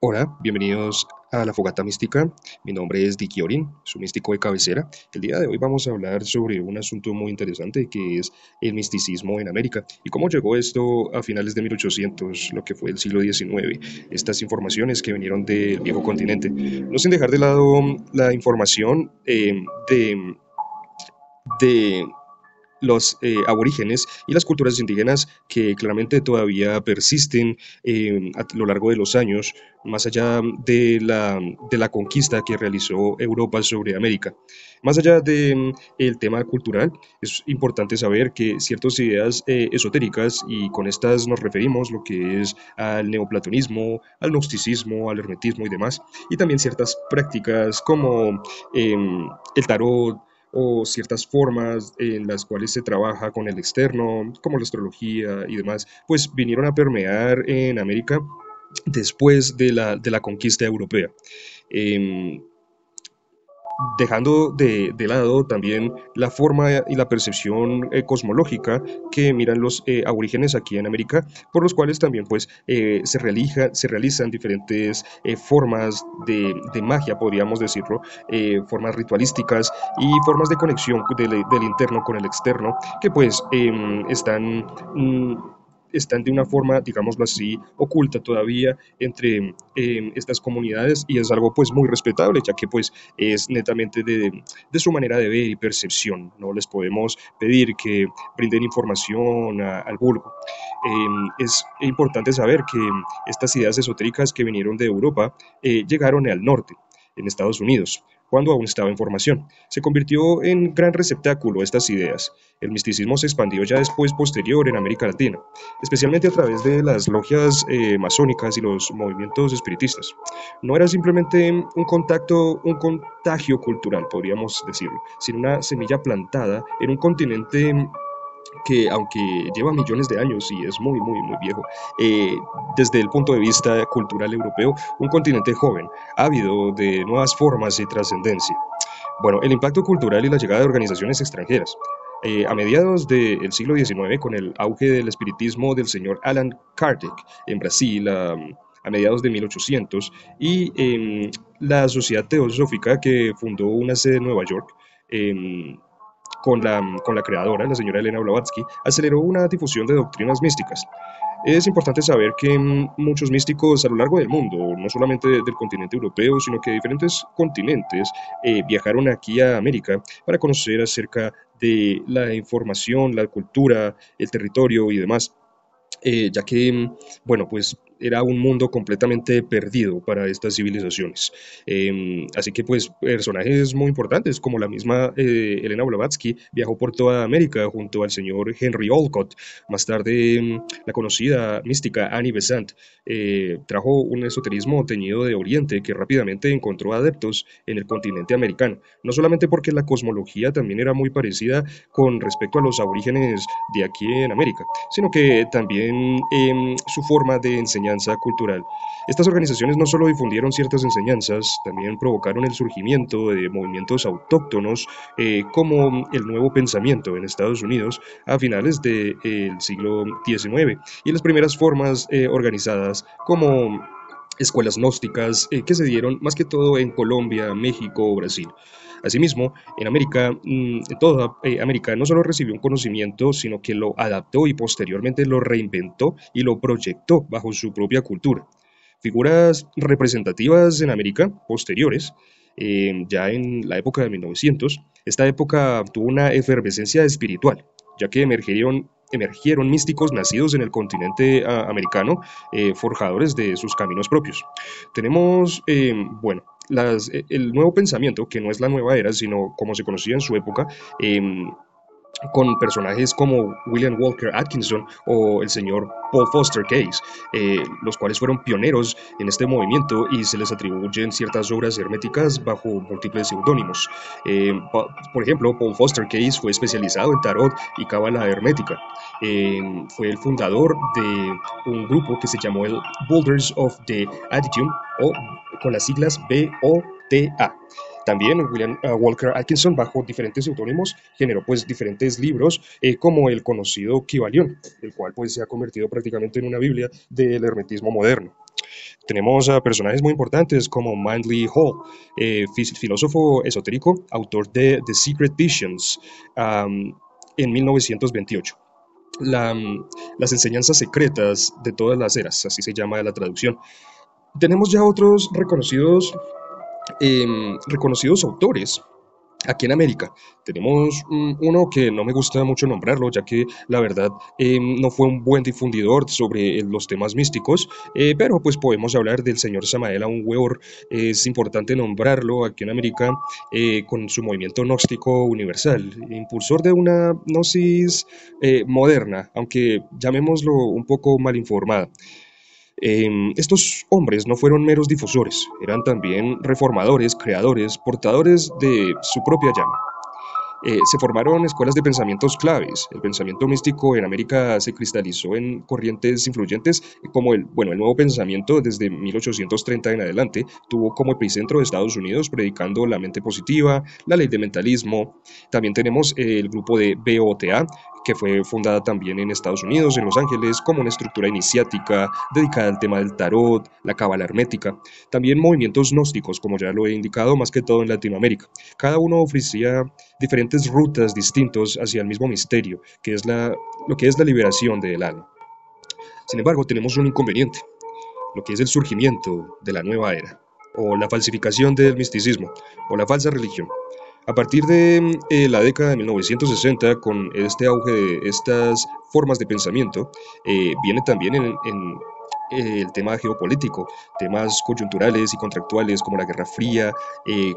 Hola, bienvenidos a la Fogata Mística. Mi nombre es Dicky Orin, su místico de cabecera. El día de hoy vamos a hablar sobre un asunto muy interesante que es el misticismo en América y cómo llegó esto a finales de 1800, lo que fue el siglo XIX. Estas informaciones que vinieron del viejo continente. No sin dejar de lado la información de los aborígenes y las culturas indígenas que claramente todavía persisten a lo largo de los años, más allá de la conquista que realizó Europa sobre América. Más allá del tema cultural, es importante saber que ciertas ideas esotéricas, y con estas nos referimos lo que es al neoplatonismo, al gnosticismo, al hermetismo y demás, y también ciertas prácticas como el tarot, o ciertas formas en las cuales se trabaja con el externo, como la astrología y demás, pues vinieron a permear en América después de la conquista europea. Eh, Dejando de lado también la forma y la percepción cosmológica que miran los aborígenes aquí en América, por los cuales también pues se realizan diferentes formas de magia, podríamos decirlo, formas ritualísticas y formas de conexión del interno con el externo, que pues están de una forma, digámoslo así, oculta todavía entre estas comunidades, y es algo pues muy respetable, ya que pues es netamente de su manera de ver y percepción. No les podemos pedir que brinden información al vulgo. Es importante saber que estas ideas esotéricas que vinieron de Europa llegaron al norte, en Estados Unidos, cuando aún estaba en formación. Se convirtió en gran receptáculo estas ideas. El misticismo se expandió ya después, posterior, en América Latina, especialmente a través de las logias masónicas y los movimientos espiritistas. No era simplemente un contagio cultural, podríamos decirlo, sino una semilla plantada en un continente que, aunque lleva millones de años y es muy, muy, muy viejo, eh, desde el punto de vista cultural europeo, un continente joven, ávido de nuevas formas y trascendencia. Bueno, el impacto cultural y la llegada de organizaciones extranjeras. A mediados del siglo XIX, con el auge del espiritismo del señor Allan Kardec en Brasil, a mediados de 1800, y la Sociedad Teosófica, que fundó una sede en Nueva York, em, con la creadora, la señora Elena Blavatsky, aceleró una difusión de doctrinas místicas. Es importante saber que muchos místicos a lo largo del mundo, no solamente del continente europeo, sino que de diferentes continentes, viajaron aquí a América para conocer acerca de la información, la cultura, el territorio y demás, ya que, bueno, pues era un mundo completamente perdido para estas civilizaciones. Así que, pues, personajes muy importantes, como la misma Elena Blavatsky, viajó por toda América junto al señor Henry Olcott. Más tarde, la conocida mística Annie Besant trajo un esoterismo teñido de Oriente que rápidamente encontró adeptos en el continente americano, no solamente porque la cosmología también era muy parecida con respecto a los aborígenes de aquí en América, sino que también su forma de enseñanza cultural. Estas organizaciones no solo difundieron ciertas enseñanzas, también provocaron el surgimiento de movimientos autóctonos como el Nuevo Pensamiento en Estados Unidos a finales del siglo XIX, y las primeras formas organizadas como escuelas gnósticas que se dieron más que todo en Colombia, México, Brasil. Asimismo, en América, en toda América, no solo recibió un conocimiento, sino que lo adaptó y posteriormente lo reinventó y lo proyectó bajo su propia cultura. Figuras representativas en América, posteriores, ya en la época de 1900, esta época tuvo una efervescencia espiritual, ya que emergieron místicos nacidos en el continente americano, forjadores de sus caminos propios. Tenemos, bueno, el nuevo pensamiento, que no es la nueva era, sino como se conocía en su época, con personajes como William Walker Atkinson o el señor Paul Foster Case, los cuales fueron pioneros en este movimiento y se les atribuyen ciertas obras herméticas bajo múltiples seudónimos. Por ejemplo, Paul Foster Case fue especializado en tarot y cábala hermética. Fue el fundador de un grupo que se llamó el Boulders of the Adytum, o con las siglas BOTA. También William Walker Atkinson, bajo diferentes seudónimos, generó pues diferentes libros, como el conocido Kybalión, el cual pues se ha convertido prácticamente en una biblia del hermetismo moderno. Tenemos a personajes muy importantes como Manly Hall, filósofo esotérico, autor de The Secret Visions, en 1928. La, las enseñanzas secretas de todas las eras, así se llama la traducción. Tenemos ya otros reconocidos autores. Aquí en América tenemos uno que no me gusta mucho nombrarlo, ya que la verdad no fue un buen difundidor sobre los temas místicos, pero pues podemos hablar del señor Samael Aun Weor. Es importante nombrarlo aquí en América con su movimiento gnóstico universal, impulsor de una gnosis moderna, aunque llamémoslo un poco mal informada. Estos hombres no fueron meros difusores, eran también reformadores, creadores, portadores de su propia llama. Se formaron escuelas de pensamientos claves. El pensamiento místico en América se cristalizó en corrientes influyentes como el nuevo pensamiento desde 1830 en adelante tuvo como epicentro de Estados Unidos predicando la mente positiva, la ley de mentalismo. También tenemos el grupo de BOTA, que fue fundada también en Estados Unidos, en Los Ángeles, como una estructura iniciática dedicada al tema del tarot, la cábala hermética. También movimientos gnósticos, como ya lo he indicado, más que todo en Latinoamérica. Cada uno ofrecía diferentes rutas distintas hacia el mismo misterio, que es lo que es la liberación del alma. Sin embargo, tenemos un inconveniente, lo que es el surgimiento de la nueva era, o la falsificación del misticismo, o la falsa religión. A partir de la década de 1960, con este auge de estas formas de pensamiento, viene también el tema geopolítico, temas coyunturales y contractuales como la Guerra Fría.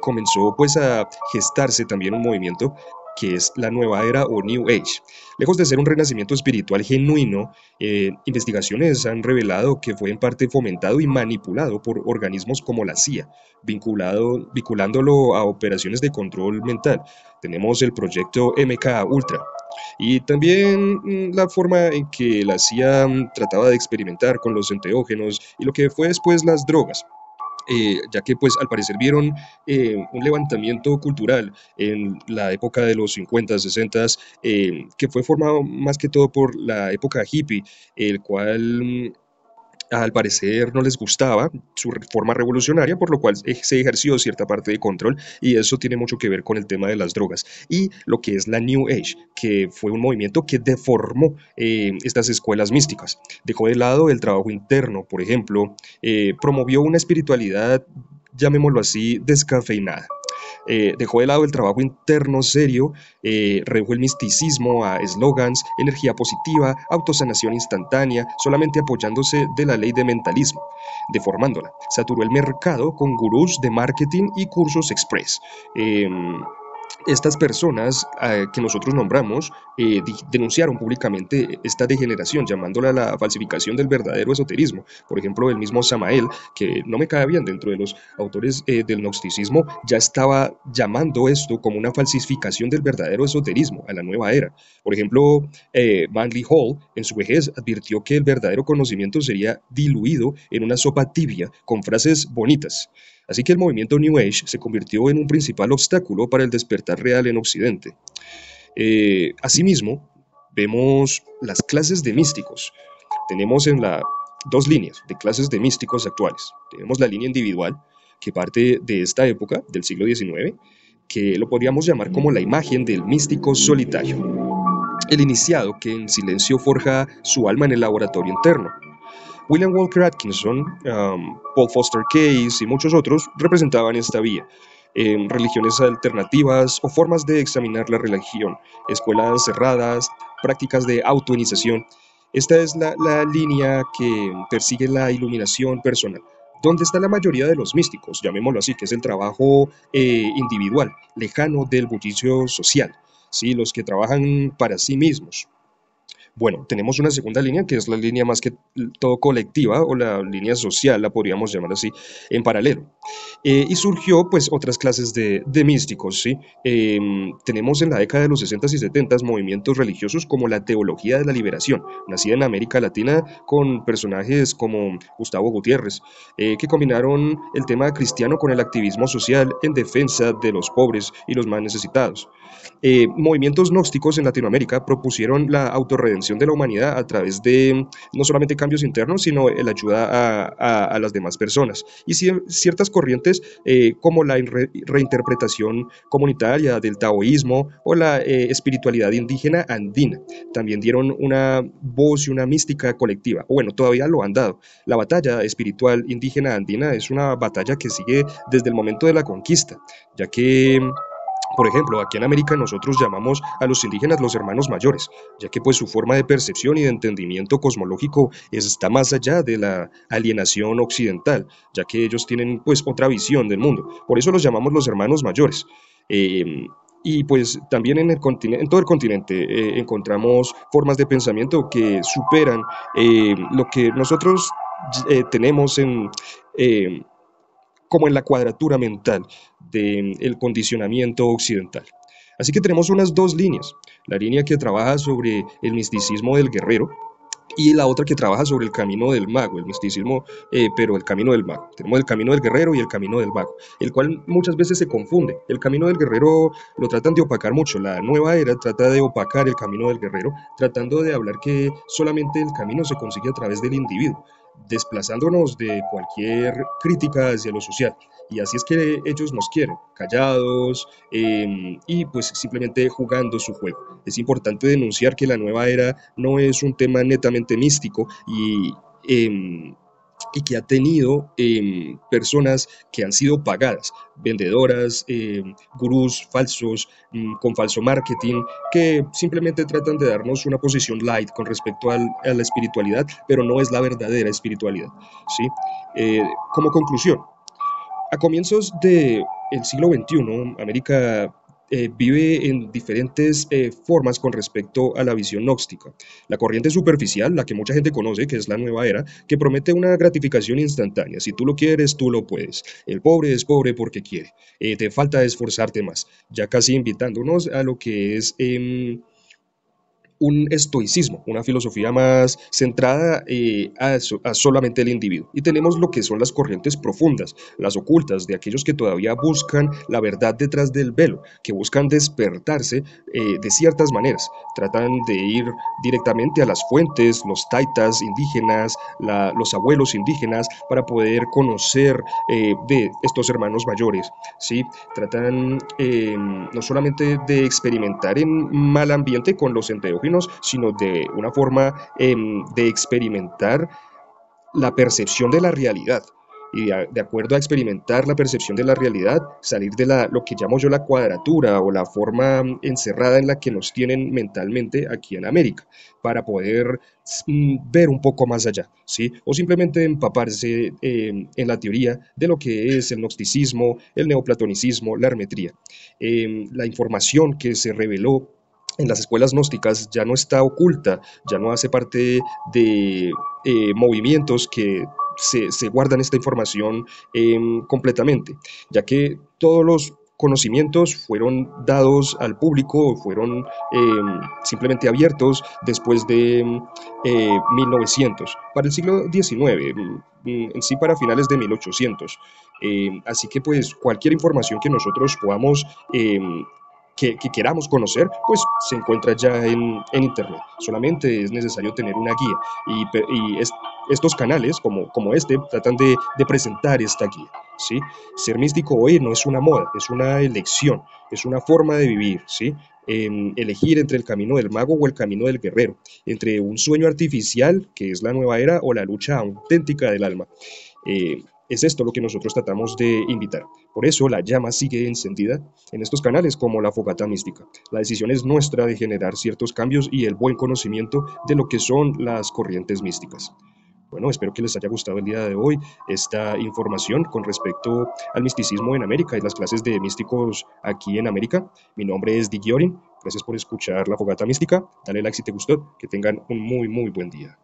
Comenzó pues a gestarse también un movimiento que es la nueva era o New Age. Lejos de ser un renacimiento espiritual genuino, investigaciones han revelado que fue en parte fomentado y manipulado por organismos como la CIA, vinculándolo a operaciones de control mental. Tenemos el proyecto MK Ultra, y también la forma en que la CIA trataba de experimentar con los enteógenos y lo que fue después las drogas. Ya que pues al parecer vieron un levantamiento cultural en la época de los 50, 60, que fue formado más que todo por la época hippie, el cual al parecer no les gustaba su forma revolucionaria, por lo cual se ejerció cierta parte de control y eso tiene mucho que ver con el tema de las drogas y lo que es la New Age, que fue un movimiento que deformó estas escuelas místicas. Dejó de lado el trabajo interno, por ejemplo, promovió una espiritualidad, llamémoslo así, descafeinada. Dejó de lado el trabajo interno serio, redujo el misticismo a eslogans, energía positiva, autosanación instantánea, solamente apoyándose de la ley de mentalismo, deformándola. Saturó el mercado con gurús de marketing y cursos express. Estas personas que nosotros nombramos denunciaron públicamente esta degeneración, llamándola la falsificación del verdadero esoterismo. Por ejemplo, el mismo Samael, que no me cae bien dentro de los autores del gnosticismo, ya estaba llamando esto como una falsificación del verdadero esoterismo a la nueva era. Por ejemplo, Manly Hall, en su vejez, advirtió que el verdadero conocimiento sería diluido en una sopa tibia con frases bonitas. Así que el movimiento New Age se convirtió en un principal obstáculo para el despertar real en Occidente. Asimismo, vemos las clases de místicos. Tenemos dos líneas de clases de místicos actuales. Tenemos la línea individual, que parte de esta época, del siglo XIX, que lo podríamos llamar como la imagen del místico solitario. El iniciado que en silencio forja su alma en el laboratorio interno. William Walker Atkinson, Paul Foster Case y muchos otros representaban esta vía. Religiones alternativas o formas de examinar la religión, escuelas cerradas, prácticas de autoiniciación. Esta es la línea que persigue la iluminación personal. ¿Dónde está la mayoría de los místicos? Llamémoslo así, que es el trabajo individual, lejano del bullicio social, ¿sí? Los que trabajan para sí mismos. Bueno, tenemos una segunda línea que es la línea más que todo colectiva o la línea social, la podríamos llamar así, en paralelo. Y surgió pues otras clases de místicos, ¿sí? Tenemos en la década de los 60 y 70 movimientos religiosos como la teología de la liberación, nacida en América Latina con personajes como Gustavo Gutiérrez, que combinaron el tema cristiano con el activismo social en defensa de los pobres y los más necesitados. Movimientos gnósticos en Latinoamérica propusieron la autorredención percepción de la humanidad a través de no solamente cambios internos, sino la ayuda a las demás personas. Y ciertas corrientes como la reinterpretación comunitaria del taoísmo o la espiritualidad indígena andina también dieron una voz y una mística colectiva, o bueno, todavía lo han dado. La batalla espiritual indígena andina es una batalla que sigue desde el momento de la conquista, ya que por ejemplo, aquí en América nosotros llamamos a los indígenas los hermanos mayores, ya que pues su forma de percepción y de entendimiento cosmológico está más allá de la alienación occidental, ya que ellos tienen pues otra visión del mundo. Por eso los llamamos los hermanos mayores. Y pues también en todo el continente encontramos formas de pensamiento que superan lo que nosotros tenemos eh, como en la cuadratura mental del condicionamiento occidental. Así que tenemos unas dos líneas, la línea que trabaja sobre el misticismo del guerrero y la otra que trabaja sobre el camino del mago, el misticismo, pero el camino del mago. Tenemos el camino del guerrero y el camino del mago, el cual muchas veces se confunde. El camino del guerrero lo tratan de opacar mucho, la nueva era trata de opacar el camino del guerrero, tratando de hablar que solamente el camino se consigue a través del individuo, desplazándonos de cualquier crítica hacia lo social. Y así es que ellos nos quieren, callados y pues simplemente jugando su juego. Es importante denunciar que la nueva era no es un tema netamente místico y que ha tenido personas que han sido pagadas, vendedoras, gurús falsos, con falso marketing, que simplemente tratan de darnos una posición light con respecto a la espiritualidad, pero no es la verdadera espiritualidad, ¿sí? Como conclusión, a comienzos del siglo XXI, América vive en diferentes formas con respecto a la visión gnóstica. La corriente superficial, la que mucha gente conoce, que es la nueva era, que promete una gratificación instantánea. Si tú lo quieres, tú lo puedes. El pobre es pobre porque quiere. Te falta esforzarte más. Ya casi invitándonos a lo que es un estoicismo, una filosofía más centrada a solamente el individuo. Y tenemos lo que son las corrientes profundas, las ocultas, de aquellos que todavía buscan la verdad detrás del velo, que buscan despertarse de ciertas maneras. Tratan de ir directamente a las fuentes, los taitas indígenas, los abuelos indígenas, para poder conocer de estos hermanos mayores. ¿Sí? Tratan no solamente de experimentar en mal ambiente con los enteógenos, sino de una forma de experimentar la percepción de la realidad. Y de acuerdo a experimentar la percepción de la realidad, salir de lo que llamo yo la cuadratura o la forma encerrada en la que nos tienen mentalmente aquí en América, para poder ver un poco más allá, ¿sí? O simplemente empaparse en la teoría de lo que es el gnosticismo, el neoplatonicismo, la hermetría. La información que se reveló en las escuelas gnósticas ya no está oculta, ya no hace parte de movimientos que se guardan esta información completamente, ya que todos los conocimientos fueron dados al público, fueron simplemente abiertos después de 1900, para el siglo XIX, en sí para finales de 1800. Así que pues cualquier información que nosotros podamos que queramos conocer, pues se encuentra ya en Internet. Solamente es necesario tener una guía estos canales como este tratan de presentar esta guía. ¿Sí? Ser místico hoy no es una moda, es una elección, es una forma de vivir, ¿sí? Elegir entre el camino del mago o el camino del guerrero, entre un sueño artificial, que es la nueva era, o la lucha auténtica del alma. Es esto lo que nosotros tratamos de invitar. Por eso la llama sigue encendida en estos canales como la fogata mística. La decisión es nuestra de generar ciertos cambios y el buen conocimiento de lo que son las corrientes místicas. Bueno, espero que les haya gustado el día de hoy esta información con respecto al misticismo en América y las clases de místicos aquí en América. Mi nombre es Dick Yorin. Gracias por escuchar La Fogata Mística. Dale like si te gustó. Que tengan un muy, muy buen día.